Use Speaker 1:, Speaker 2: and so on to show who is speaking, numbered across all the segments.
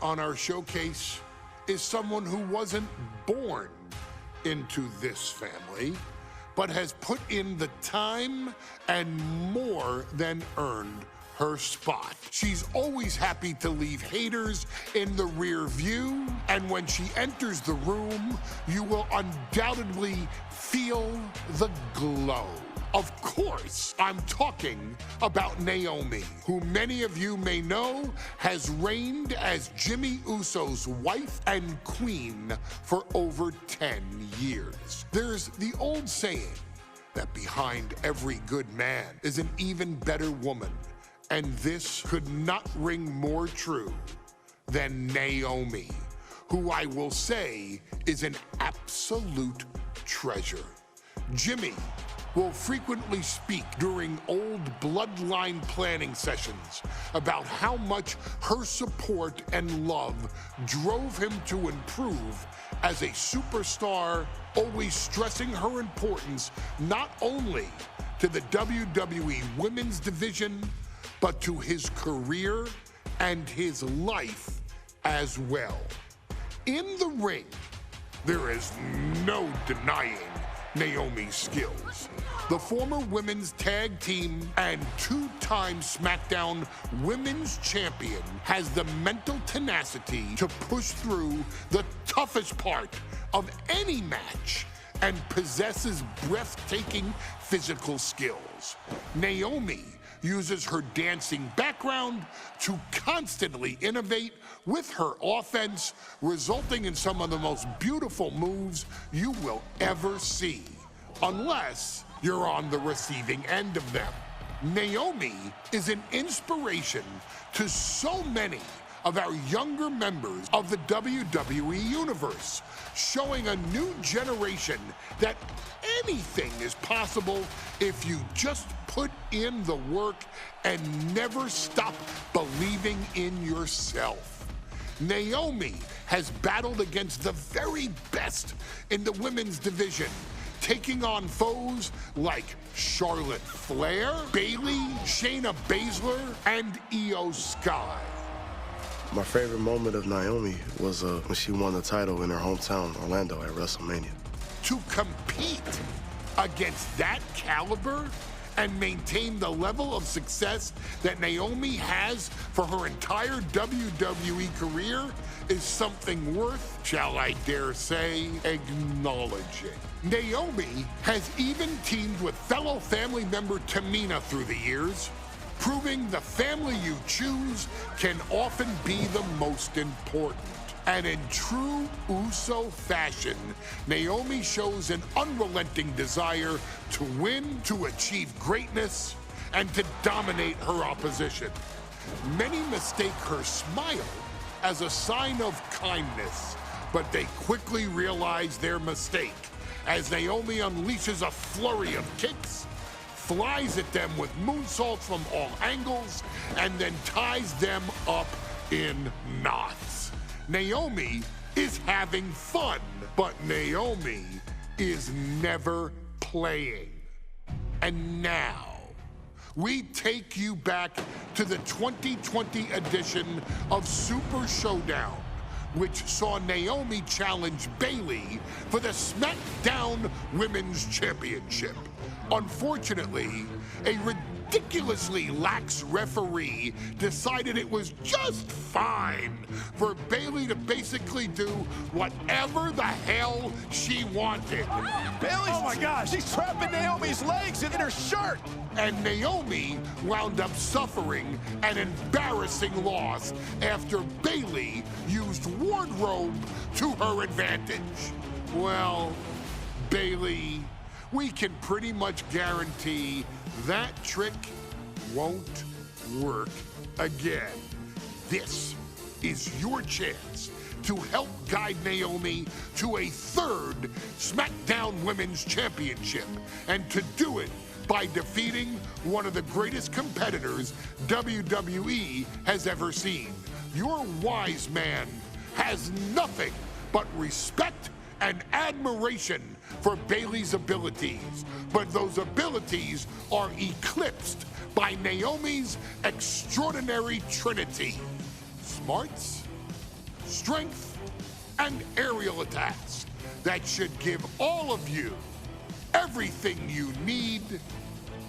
Speaker 1: on our showcase is someone who wasn't born into this family, but has put in the time and more than earned her spot. She's always happy to leave haters in the rear view, and when she enters the room, you will undoubtedly feel the glow. Of course, I'm talking about Naomi, who many of you may know has reigned as Jimmy Uso's wife and queen for over 10 years. There's the old saying that behind every good man is an even better woman, and this could not ring more true than Naomi, who I will say is an absolute treasure. Jimmy will frequently speak during old bloodline planning sessions about how much her support and love drove him to improve as a superstar, always stressing her importance not only to the WWE Women's Division, but to his career and his life as well. In the ring, there is no denying Naomi's skills. The former women's tag team and two-time SmackDown Women's Champion has the mental tenacity to push through the toughest part of any match and possesses breathtaking physical skills. Naomi uses her dancing background to constantly innovate with her offense, resulting in some of the most beautiful moves you will ever see, unless you're on the receiving end of them. Naomi is an inspiration to so many of our younger members of the WWE Universe, showing a new generation that anything is possible if you just put in the work and never stop believing in yourself. Naomi has battled against the very best in the women's division, taking on foes like Charlotte Flair, Bayley, Shayna Baszler, and Io Sky.
Speaker 2: My favorite moment of Naomi was when she won the title in her hometown, Orlando, at WrestleMania.
Speaker 1: To compete against that caliber and maintain the level of success that Naomi has for her entire WWE career is something worth, shall I dare say, acknowledging. Naomi has even teamed with fellow family member Tamina through the years, proving the family you choose can often be the most important. And in true Uso fashion, Naomi shows an unrelenting desire to win, to achieve greatness, and to dominate her opposition. Many mistake her smile as a sign of kindness, but they quickly realize their mistake as Naomi unleashes a flurry of kicks, flies at them with moonsaults from all angles, and then ties them up in knots. Naomi is having fun, but Naomi is never playing. And now, we take you back to the 2020 edition of Super Showdown, which saw Naomi challenge Bayley for the SmackDown Women's Championship. Unfortunately, a ridiculously lax referee decided it was just fine for Bayley to basically do whatever the hell she wanted.
Speaker 3: Bayley, oh my gosh, she's trapping Naomi's legs in her shirt.
Speaker 1: And Naomi wound up suffering an embarrassing loss after Bayley used wardrobe to her advantage. Well, Bayley, we can pretty much guarantee that trick won't work again. This is your chance to help guide Naomi to a third SmackDown Women's Championship, and to do it by defeating one of the greatest competitors WWE has ever seen. Your wise man has nothing but respect and admiration for Bayley's abilities, but those abilities are eclipsed by Naomi's extraordinary trinity: smarts, strength, and aerial attacks that should give all of you everything you need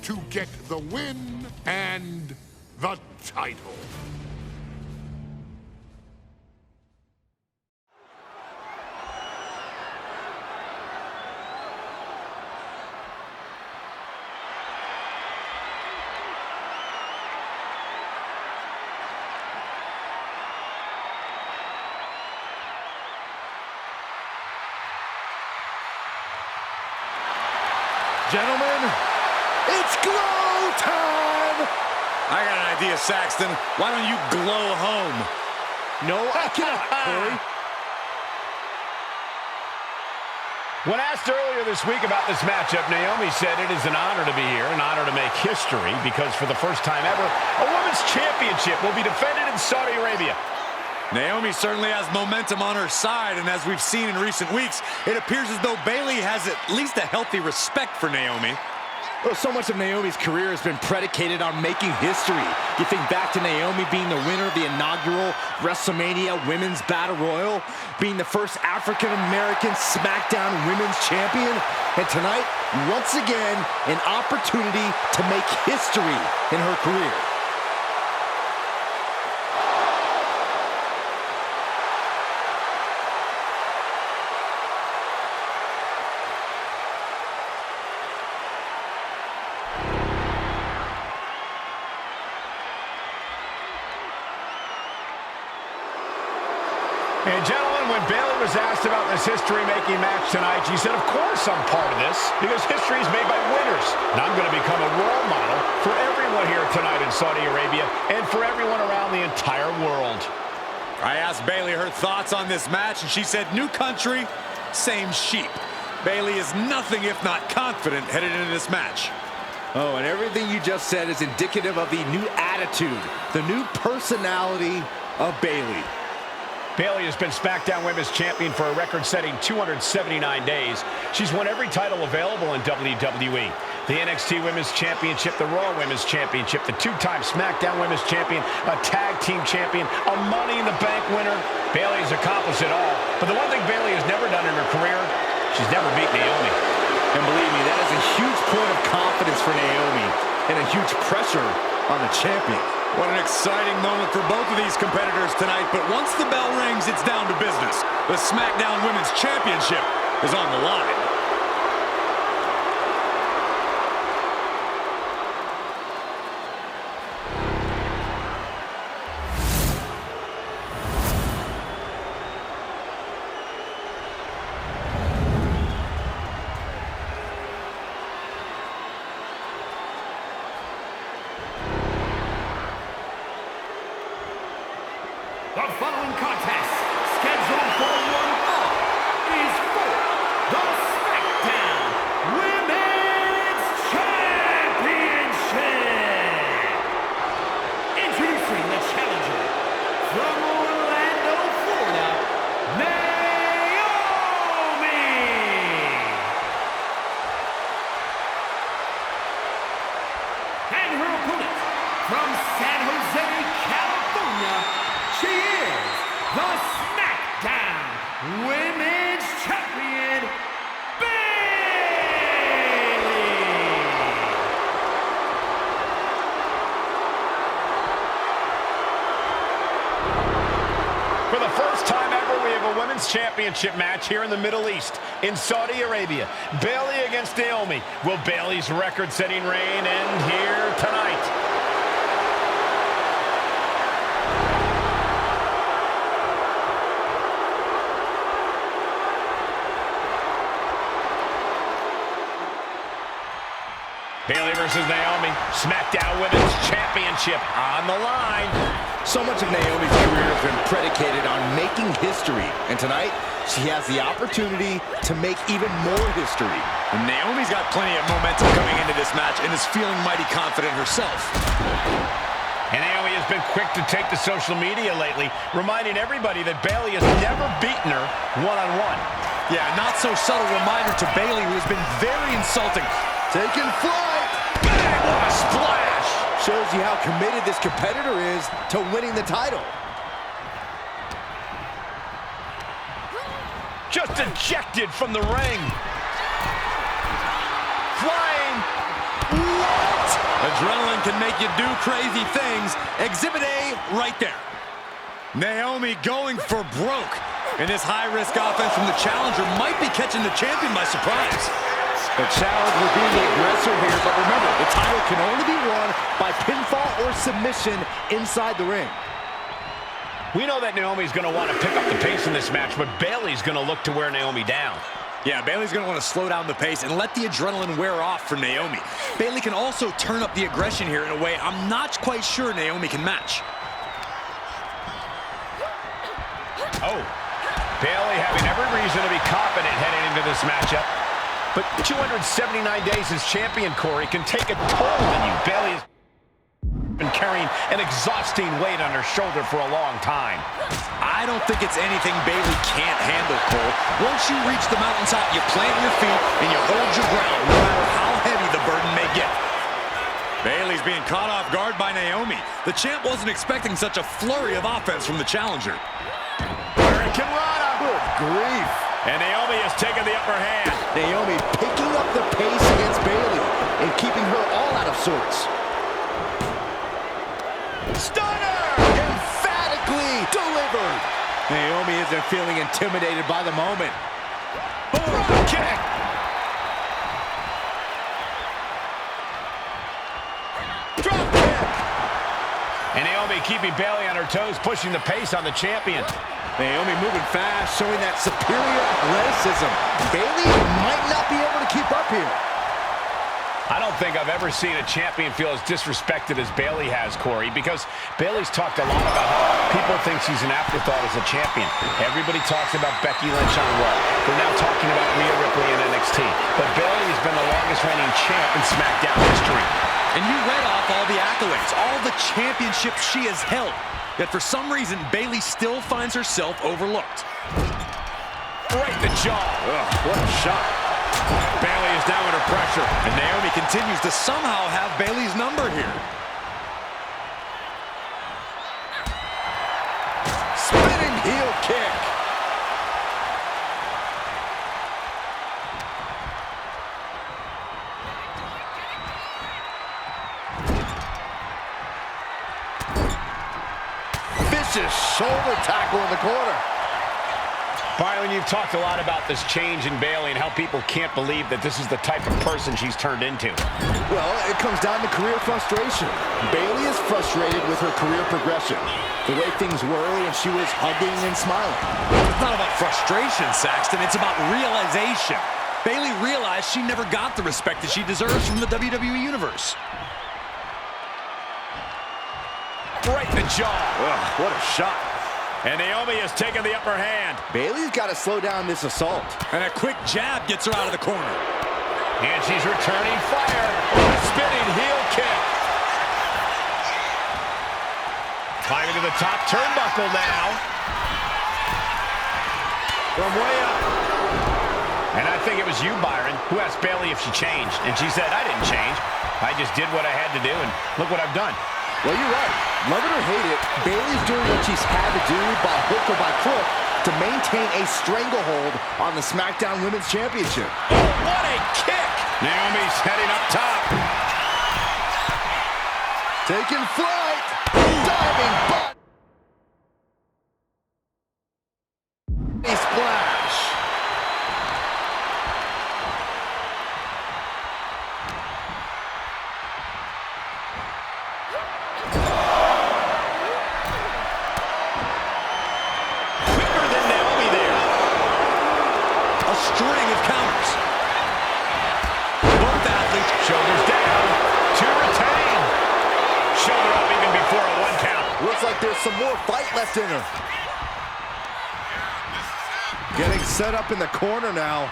Speaker 1: to get the win and the title.
Speaker 3: Gentlemen, it's glow time!
Speaker 4: I got an idea, Saxton. Why don't you glow home?
Speaker 3: No, I cannot, Corey. When asked earlier this week about this matchup, Naomi said it is an honor to be here, an honor to make history, because for the first time ever, a women's championship will be defended in Saudi Arabia.
Speaker 4: Naomi certainly has momentum on her side, and as we've seen in recent weeks, it appears as though Bayley has at least a healthy respect for Naomi.
Speaker 5: Well, so much of Naomi's career has been predicated on making history. You think back to Naomi being the winner of the inaugural WrestleMania Women's Battle Royal, being the first African-American SmackDown Women's Champion, and tonight, once again, an opportunity to make history in her career.
Speaker 3: And gentlemen, when Bayley was asked about this history-making match tonight, she said, of course I'm part of this, because history is made by winners. And I'm going to become a role model for everyone here tonight in Saudi Arabia and for everyone around the entire world.
Speaker 4: I asked Bayley her thoughts on this match, and she said, new country, same sheep. Bayley is nothing if not confident headed into this match.
Speaker 5: Oh, and everything you just said is indicative of the new attitude, the new personality of Bayley.
Speaker 3: Bayley has been SmackDown Women's Champion for a record-setting 279 days. She's won every title available in WWE. The NXT Women's Championship, the Raw Women's Championship, the two-time SmackDown Women's Champion, a Tag Team Champion, a Money in the Bank winner. Bayley has accomplished it all. But the one thing Bayley has never done in her career, she's never beat Naomi.
Speaker 5: And believe me, that is a huge point of confidence for Naomi and a huge pressure on the champion.
Speaker 4: What an exciting moment for both of these competitors tonight, but once the bell rings, it's down to business. The SmackDown Women's Championship is on the line.
Speaker 6: The following contest, scheduled for one fall, is for the SmackDown Women's Championship. Introducing the challenger from Orlando, Florida, Naomi. And her opponent from San Jose, California, she is the SmackDown Women's Champion, Bayley!
Speaker 3: For the first time ever, we have a Women's Championship match here in the Middle East, in Saudi Arabia. Bayley against Naomi. Will Bayley's record-setting reign end here tonight? Bayley versus Naomi, SmackDown Women's Championship on the line.
Speaker 5: So much of Naomi's career has been predicated on making history, and tonight she has the opportunity to make even more history.
Speaker 4: And Naomi's got plenty of momentum coming into this match and is feeling mighty confident herself.
Speaker 3: And Naomi has been quick to take to social media lately, reminding everybody that Bayley has never beaten her one-on-one.
Speaker 4: Yeah, not so subtle reminder to Bayley, who has been very insulting.
Speaker 5: Taking flight!
Speaker 3: Bang! What a splash!
Speaker 5: Shows you how committed this competitor is to winning the title.
Speaker 3: just ejected from the ring. Flying. What?
Speaker 4: Adrenaline can make you do crazy things. Exhibit A right there. Naomi going for broke. And this high-risk offense from the challenger might be catching the champion by surprise.
Speaker 5: The challenge will be the aggressor here, but remember, the title can only be won by pinfall or submission inside the ring.
Speaker 3: We know that Naomi's going to want to pick up the pace in this match, but Bayley's going to look to wear Naomi down.
Speaker 4: Yeah, Bayley's going to want to slow down the pace and let the adrenaline wear off for Naomi. Bayley can also turn up the aggression here in a way I'm not quite sure Naomi can match.
Speaker 3: Oh, Bayley having every reason to be confident heading into this matchup. But 279 days as champion, Corey, can take a toll on you. Bayley has been carrying an exhausting weight on her shoulder for a long time.
Speaker 4: I don't think it's anything Bayley can't handle, Cole. Once you reach the mountaintop, you plant your feet and you hold your ground, no matter how heavy the burden may get. Bayley's being caught off guard by Naomi. The champ wasn't expecting such a flurry of offense from the challenger.
Speaker 3: Hurricane Rana.
Speaker 5: Good grief.
Speaker 3: And Naomi has taken the upper hand.
Speaker 5: Naomi picking up the pace against Bayley and keeping her all out of sorts.
Speaker 3: Stunner!
Speaker 5: Emphatically delivered. Naomi isn't feeling intimidated by the moment.
Speaker 3: Boom! Kick! Drop kick! And Naomi keeping Bayley on her toes, pushing the pace on the champion.
Speaker 5: Naomi moving fast, showing that superior athleticism. Bayley might not be able to keep up here.
Speaker 3: I don't think I've ever seen a champion feel as disrespected as Bayley has, Corey, because Bayley's talked a lot about how people think she's an afterthought as a champion. Everybody talks about Becky Lynch on Raw. They're now talking about Rhea Ripley in NXT. But Bayley has been the longest reigning champ in SmackDown history.
Speaker 4: And you read off all the accolades, all the championships she has held. Yet for some reason, Bayley still finds herself overlooked.
Speaker 3: Right in the jaw.
Speaker 4: Ugh, what a shot. Bayley is now under pressure, and Naomi continues to somehow have Bayley's number here.
Speaker 5: Spinning heel kick. Vicious shoulder tackle in the corner.
Speaker 3: Byron, you've talked a lot about this change in Bayley and how people can't believe that this is the type of person she's turned into.
Speaker 5: Well, it comes down to career frustration. Bayley is frustrated with her career progression. The way things were when she was hugging and smiling.
Speaker 4: It's not about frustration, Saxton. It's about realization. Bayley realized she never got the respect that she deserves from the WWE Universe.
Speaker 3: Right in the jaw.
Speaker 4: Ugh, what a shot.
Speaker 3: And Naomi has taken the upper hand.
Speaker 5: Bayley's got to slow down this assault.
Speaker 4: And a quick jab gets her out of the corner.
Speaker 3: And she's returning fire. A spinning heel kick. Climbing to the top turnbuckle now. From way up. And I think it was you, Byron, who asked Bayley if she changed. And she said, I didn't change. I just did what I had to do, and look what I've done.
Speaker 5: Well, you're right. Love it or hate it, Bayley's doing what she's had to do by hook or by crook to maintain a stranglehold on the SmackDown Women's Championship.
Speaker 3: Oh, what a kick! Naomi's heading up top.
Speaker 5: Taking flight. Diving butt. A splash.
Speaker 4: String of counters. Both athletes,
Speaker 3: Shoulders down to retain. Shoulder up even before a 1 count.
Speaker 5: Looks like there's some more fight left in her. Getting set up in the corner now.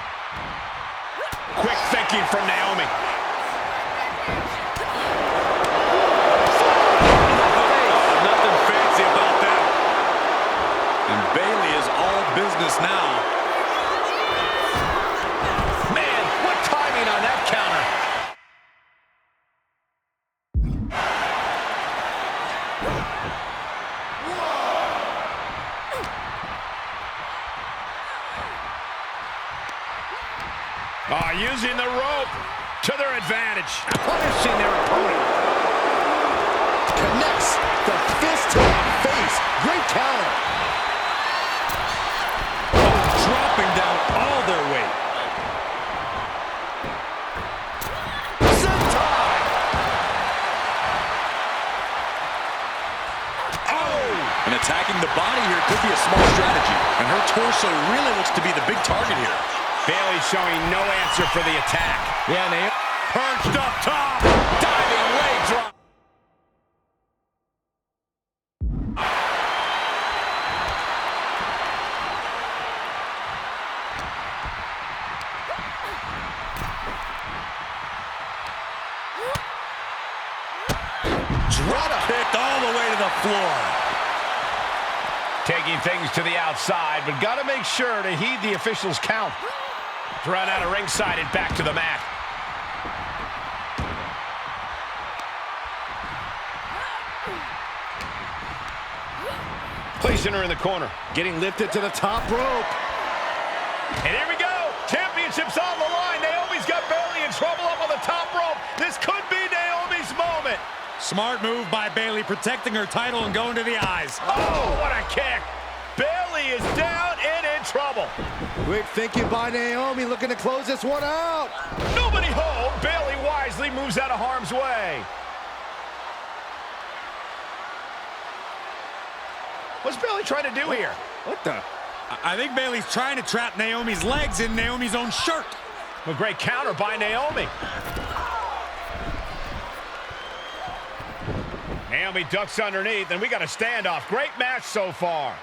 Speaker 3: Quick thinking from Naomi.
Speaker 4: Nothing fancy about that. And Bayley is all business now.
Speaker 3: On that counter. Using the rope to their advantage. Punishing their opponent.
Speaker 5: Connects the fist to the face. Great counter.
Speaker 4: Dropping down all their weight. And attacking the body here could be a small strategy. And her torso really looks to be the big target here.
Speaker 3: Bayley showing no answer for the attack.
Speaker 5: Yeah, Naomi.
Speaker 3: Perched up top. Diving leg drop.
Speaker 4: Drop kicked all the way to the floor.
Speaker 3: Taking things to the outside, but got to make sure to heed the officials' count. Thrown out of ringside and back to the mat. Placing her in the corner.
Speaker 5: Getting lifted to the top rope.
Speaker 3: And here we go. Championship's on the line. Naomi's got Bayley in trouble up on the top rope. This could be Naomi's moment.
Speaker 4: Smart move by Bayley, protecting her title and going to the eyes.
Speaker 3: Oh, what a kick. Bayley is down and in trouble.
Speaker 5: Quick thinking by Naomi, looking to close this one out.
Speaker 3: Nobody home. Bayley wisely moves out of harm's way. What's Bayley trying to do here?
Speaker 5: What the?
Speaker 4: I think Bayley's trying to trap Naomi's legs in Naomi's own shirt.
Speaker 3: A great counter by Naomi. Naomi ducks underneath, and we got a standoff. Great match so far.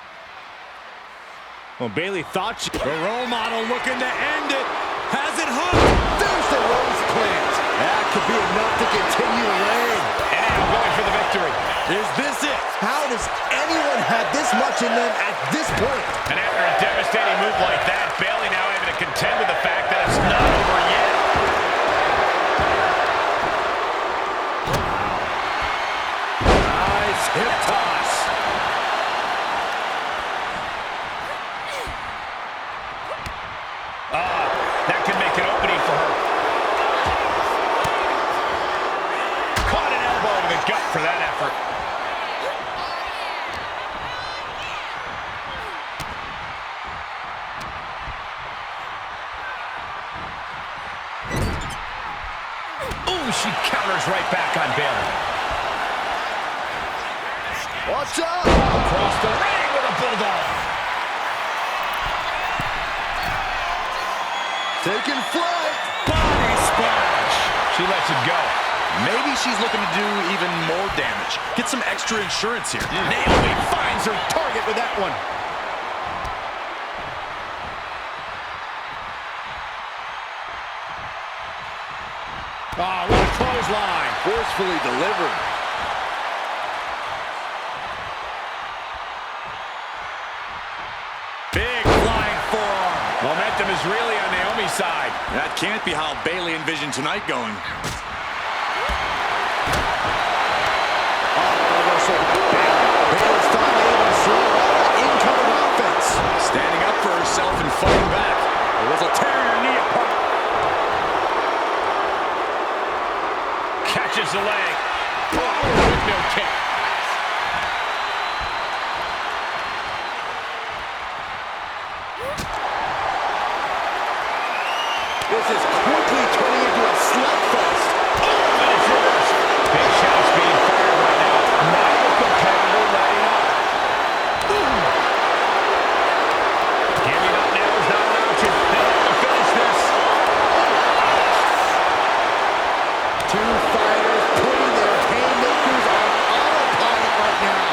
Speaker 5: Well, Bayley thought she...
Speaker 4: The role model looking to end it. Has it hooked?
Speaker 5: There's the rose plant. That could be enough to continue the reign.
Speaker 3: And now going for the victory.
Speaker 4: Is this it?
Speaker 5: How does anyone have this much in them at this point?
Speaker 3: And after a devastating move like that, Bayley now able to contend with the fact that it's not over yet.
Speaker 5: Nice hip toss.
Speaker 3: That could make an opening for her. Caught an elbow to the gut for that effort. Ooh, she counters right back on Bayley.
Speaker 5: Watch out!
Speaker 3: Across the ring with a bulldog.
Speaker 5: Taking flight.
Speaker 3: Body splash. She lets it go.
Speaker 4: Maybe she's looking to do even more damage. Get some extra insurance here.
Speaker 3: Naomi finds her target with that one. Oh, what a clothesline.
Speaker 5: Forcefully delivered.
Speaker 3: Big flying forearm. Momentum is really on Naomi's side.
Speaker 4: That can't be how Bayley envisioned tonight going.
Speaker 5: Bayley's finally able to slow out that incoming offense.
Speaker 4: Standing up for herself and fighting back. It was a tearing her knee apart.
Speaker 3: Catches the leg. No kick.
Speaker 5: This is quickly turning into a slugfest.
Speaker 3: And it's reversed. Big shots being fired right now. Neither competitor letting up. Giving up now is not an option. They have to finish this.
Speaker 5: Two fighters putting their haymakers on autopilot right now.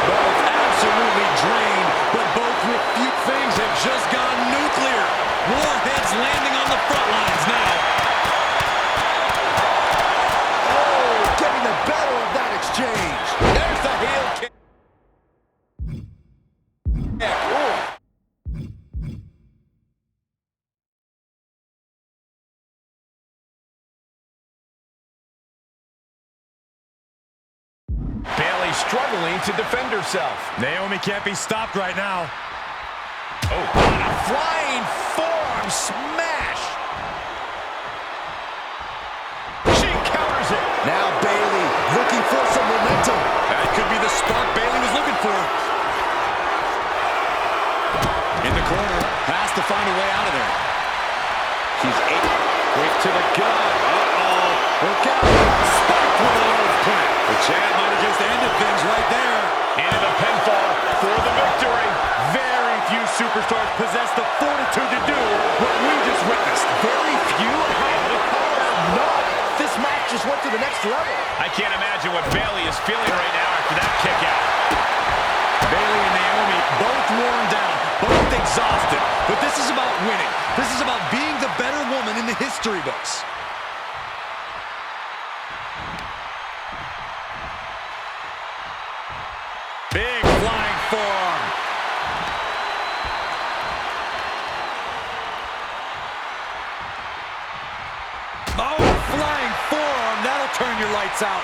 Speaker 4: Both absolutely drained, but both refute things have just gone nuclear. Warheads landing on the front lines now.
Speaker 5: Oh, getting the better of that exchange.
Speaker 3: There's the heel kick. Bayley struggling to defend herself.
Speaker 4: Naomi can't be stopped right now.
Speaker 3: Oh,
Speaker 4: and a flying forearm smash. She counters it.
Speaker 5: Now Bayley looking for some momentum.
Speaker 4: That could be the spark Bayley was looking for. In the corner, has to find a way out of there. She's quick to the gut. Uh-oh. Look out. Spiked with a low plant. The champ might have just ended things right there.
Speaker 3: Into the pinfall for the victory.
Speaker 4: Very few superstars possess the fortitude to do what we just witnessed.
Speaker 5: Very few have the power. None. This match just went to the next level.
Speaker 3: I can't imagine what Bayley is feeling right now after that kick out.
Speaker 4: Bayley and Naomi both worn down, both exhausted. But this is about winning. This is about being the better woman in the history books. Big flying forearm. Oh, flying forearm. That'll turn your lights out.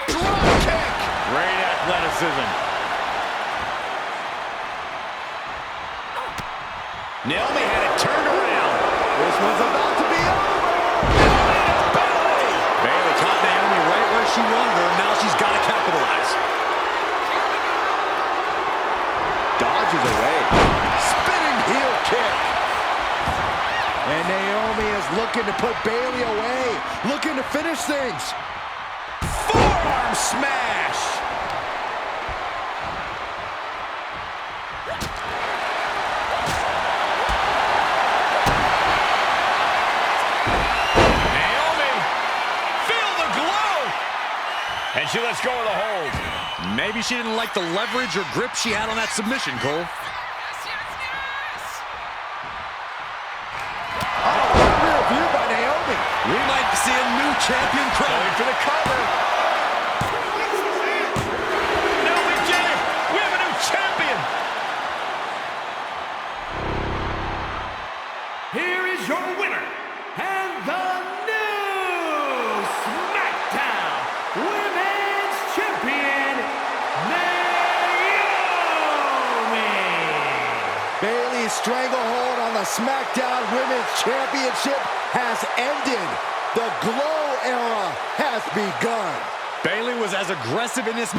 Speaker 4: Drop kick. Great athleticism.
Speaker 3: Naomi had it turned around.
Speaker 5: This one's about to be over.
Speaker 4: Bayley caught Naomi right where she wanted her. Now she's got to capitalize.
Speaker 5: Dodges away. Spinning heel kick. And Naomi is looking to put Bayley away. Looking to finish things.
Speaker 4: Forearm smash.
Speaker 3: Naomi, feel the glow. And she lets go of the hold.
Speaker 4: Maybe she didn't like the leverage or grip she had on that submission, Cole.
Speaker 5: Real view by Naomi.
Speaker 4: We might see a new champion crowned.
Speaker 3: Going for the cover. No, we did it. We have a new champion.
Speaker 6: Here is your winner, and the new SmackDown Women's Champion, Naomi.
Speaker 5: Bayley's stranglehold on the SmackDown Women's Championship has ended. The Glow era has begun.
Speaker 4: Bayley was as aggressive in this